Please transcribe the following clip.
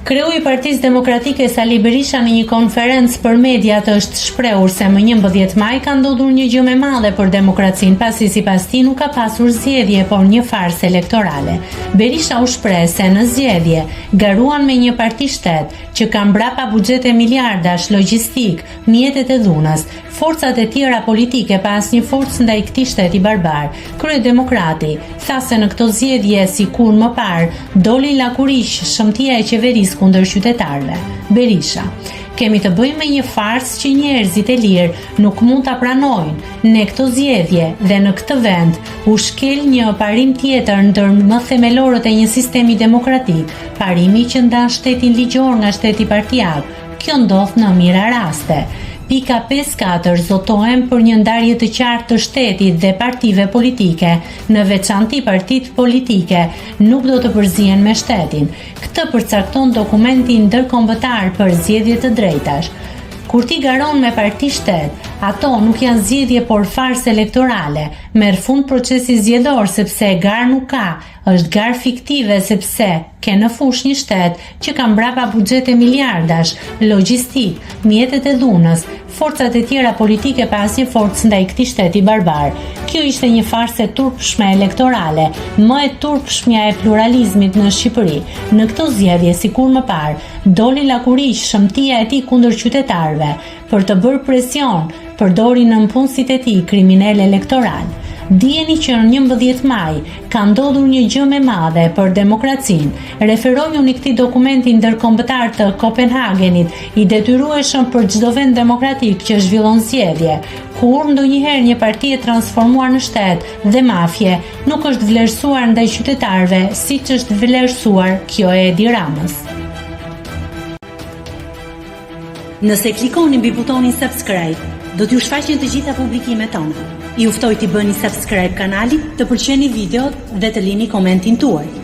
Kreu I Partisë Demokratike Sali Berisha në një konferencë për mediat është shprehur se më 11 maj ka ndodhur një gjë më e madhe për demokracinë, pasi sipas tij nuk ka pasur zgjedhje, por një farsë elektorale. Berisha u shpreh se në zgjedhje garuan me një parti shtet që ka mbrapa buxhete miliardash, logjistik, mjetet e dhunës, forcat e tjera politike pa asnjë forcë ndaj këtij shteti barbar. Kryedemokrati tha se në këto zgjedhje sikur më parë doli lakurish shëmtia e qeverisë kundër qytetarëve. Berisha: kemi të bëjmë me një farsë që njerëzit e lirë nuk mund ta pranojnë. Ne këto zgjedhje dhe në këtë vend u shkel një parim tjetër ndër më themelorët e një sistemi demokratik, parimi që ndan shtetin ligjor nga shteti partijak. Kjo ndodh në mira raste. Pika 5.4 zotohen për një ndarje të qartë të shtetit dhe partive politike, në veçanti partitë politike nuk do të përzihen me shtetin. Këtë përcakton dokumenti ndërkombëtar për zgjedhje të drejtash. Kur ti garon me parti shtet, ato nuk janë zgjedhje por farsë elektorale. Merr fund procesi zgjedhor sepse gar nuk ka, është gar fiktive sepse ke në fush një shtet që ka mbrapa buxhete miliardash, logjistik, mjetet e dhunës, forcat e tjera politike pa asnjë forcë ndaj këtij shteti barbar. Kjo ishte një farsë e turpshme elektorale, më e turpshmja e pluralizmit në Shqipëri. Në këto zgjedhje, sikur më parë, doli lakurish shëmtia e tij kundër qytetarëve. Për të bërë presion, përdori nënpunësit e tij kriminal elektoral. Dijeni që në 11 maj ka ndodhur një gjë më e madhe për demokracinë. Referoj unë këtij dokumenti ndërkombëtar të Kopenhagenit, I detyrueshëm për çdo vend demokratik që zhvillon zgjedhje, kur ndonjëherë një parti e transformuar në shtet dhe mafje nuk është vlerësuar ndaj qytetarëve siç është vlerësuar kjo e Edi Ramës. Nëse klikoni mbi butonin subscribe, do t'ju shfaqen të gjitha publikimet tona. Ju ftoj t'i bëni subscribe kanalit, të pëlqeni videot dhe të lini komentin tuaj.